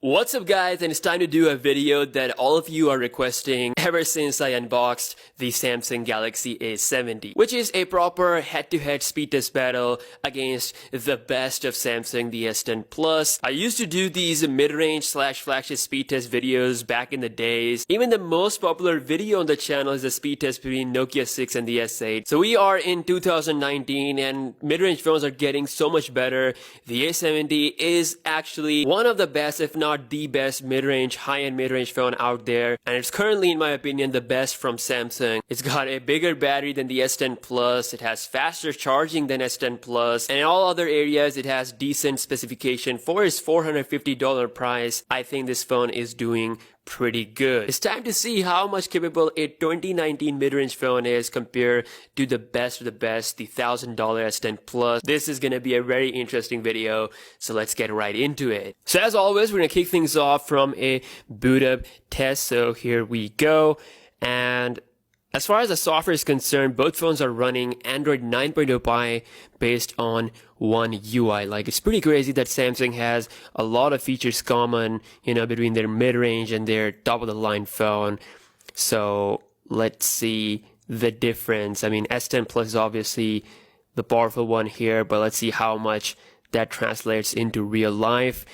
What's up guys, and it's time to do a video that all of you are requesting ever since I unboxed the Samsung Galaxy A70, which is a proper head-to-head speed test battle against the best of Samsung, the S10 Plus. I used to do these mid-range slash flagship speed test videos back in the days. Even the most popular video on the channel is a speed test between Nokia 6 and the S8. So we are in 2019 and mid-range phones are getting so much better. The A70 is actually one of the best, if not the best mid-range, high-end mid-range phone out there, and it's currently, in my opinion, the best from Samsung. It's got a bigger battery than the S10 Plus, it has faster charging than S10 Plus, and in all other areas it has decent specification. For its $450 price, I think this phone is doing pretty good. It's time to see how much capable a 2019 mid-range phone is compared to the best of the best, the $1,000 S10 Plus. This is gonna be a very interesting video, so let's get right into it. So as always, we're gonna kick things off from a boot up test, so here we go. And as far as the software is concerned, both phones are running Android 9.0 Pie based on One UI. Like, it's pretty crazy that Samsung has a lot of features common, between their mid-range and their top-of-the-line phone. So let's see the difference. I mean, S10 Plus is obviously the powerful one here, but let's see how much that translates into real life.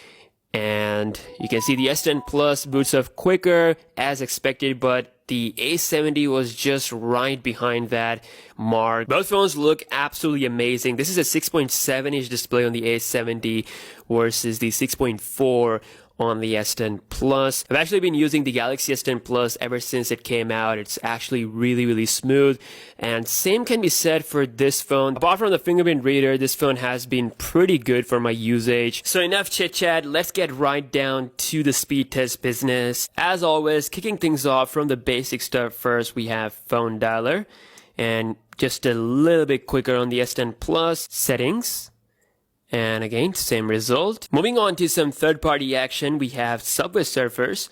And you can see the S10 Plus boots up quicker as expected, but the A70 was just right behind that mark. Both phones look absolutely amazing. This is a 6.7-inch display on the A70 versus the 6.4 on the S10 Plus. I've actually been using the Galaxy S10 Plus ever since it came out. It's actually really smooth, and same can be said for this phone. Apart from the fingerprint reader, this phone has been pretty good for my usage. So enough chit chat, let's get right down to the speed test business. As always, kicking things off from the basic stuff first, we have phone dialer, and just a little bit quicker on the S10 Plus. Settings. And again, same result. Moving on to some third-party action, we have Subway Surfers.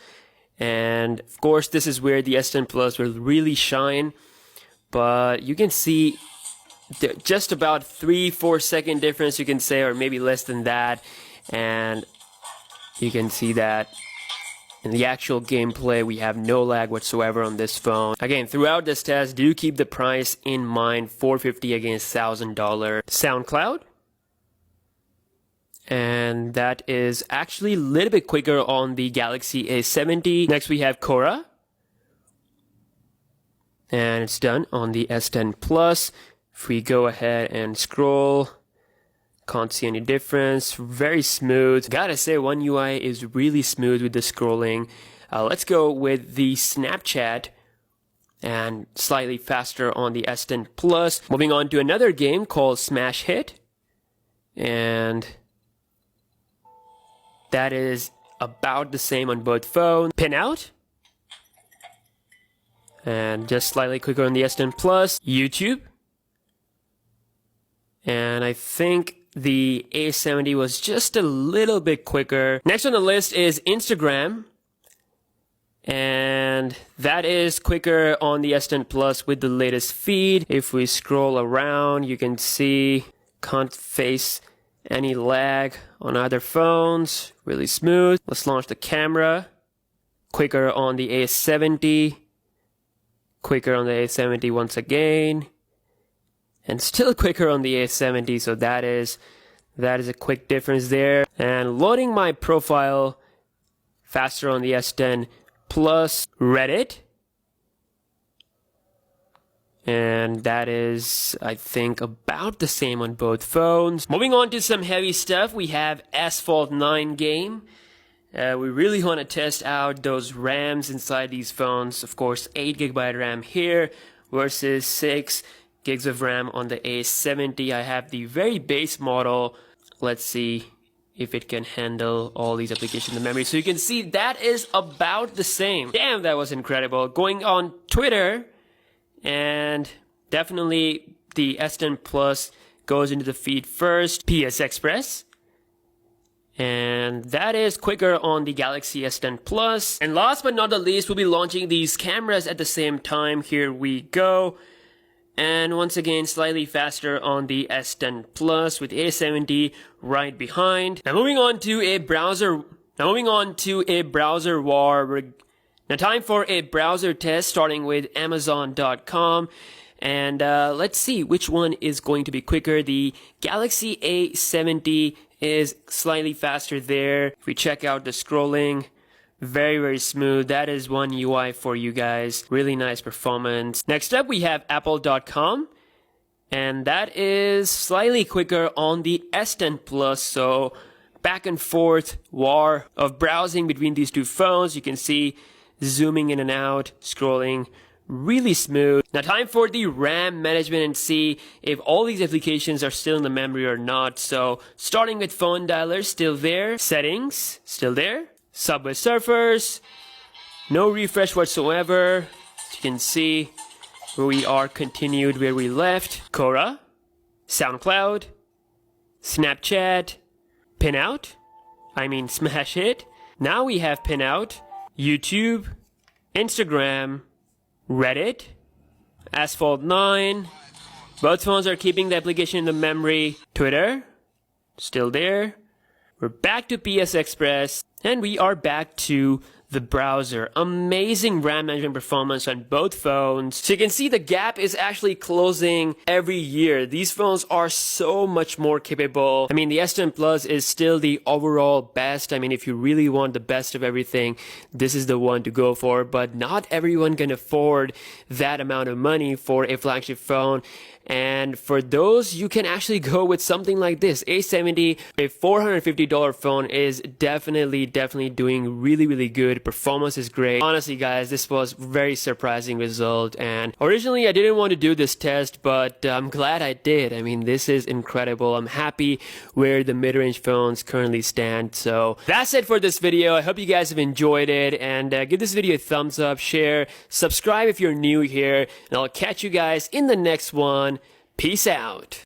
And of course, this is where the S10 Plus will really shine. But you can see just about 3-4 second difference, you can say, or maybe less than that. And you can see that in the actual gameplay, we have no lag whatsoever on this phone. Again, throughout this test, do keep the price in mind, $450 against $1,000. SoundCloud. And that is actually a little bit quicker on the Galaxy A70. Next we have Quora. And it's done on the S10 Plus. If we go ahead and scroll, can't see any difference. Very smooth. Gotta say, One UI is really smooth with the scrolling. Let's go with the Snapchat, and slightly faster on the S10 Plus. Moving on to another game called Smash Hit. And that is about the same on both phones. Pinout. And just slightly quicker on the S10 Plus. YouTube. And I think the A70 was just a little bit quicker. Next on the list is Instagram. And that is quicker on the S10 Plus with the latest feed. If we scroll around, you can see can't face any lag on other phones. Really smooth. Let's launch the camera. Quicker on the A70. Quicker on the A70 once again. And still quicker on the A70, so that is a quick difference there. And loading my profile faster on the S10 Plus. Reddit. And that is, I think, about the same on both phones. Moving on to some heavy stuff, we have Asphalt 9 game. We really want to test out those RAMs inside these phones. Of course, 8GB RAM here versus 6 gigs of RAM on the A70. I have the very base model. Let's see if it can handle all these applications in memory. So you can see that is about the same. Damn, that was incredible. Going on Twitter, and definitely the S10 Plus goes into the feed first. PS Express. And that is quicker on the Galaxy S10 Plus. And last but not the least, we'll be launching these cameras at the same time. Here we go. And once again, slightly faster on the S10 Plus with A70 right behind. Now moving on to a browser Now moving on to a browser war. Now time for a browser test starting with Amazon.com. And let's see which one is going to be quicker. The Galaxy A70 is slightly faster there. If we check out the scrolling, very, very smooth. That is one UI for you guys. Really nice performance. Next up, we have Apple.com. And that is slightly quicker on the S10 Plus. So back and forth war of browsing between these two phones. You can see zooming in and out, scrolling really smooth. Now time for the RAM management and see if all these applications are still in the memory or not. So starting with phone dialer, still there. Settings, still there. Subway Surfers, no refresh whatsoever. As you can see, we are continued where we left. Quora, SoundCloud, Snapchat, Pinout, Smash Hit. Now we have Pinout, YouTube, Instagram, Reddit, Asphalt 9. Both phones are keeping the application in the memory. Twitter, still there. We're back to PS Express, and we are back to the browser. Amazing RAM management performance on both phones. So you can see the gap is actually closing every year. These phones are so much more capable. The S10 Plus is still the overall best. If you really want the best of everything, this is the one to go for. But not everyone can afford that amount of money for a flagship phone. And for those, you can actually go with something like this. A70, a $450 phone, is definitely doing really, really good. Performance is great. Honestly, guys, this was very surprising result. And originally, I didn't want to do this test, but I'm glad I did. This is incredible. I'm happy where the mid-range phones currently stand. So that's it for this video. I hope you guys have enjoyed it. And give this video a thumbs up, share, subscribe if you're new here. And I'll catch you guys in the next one. Peace out.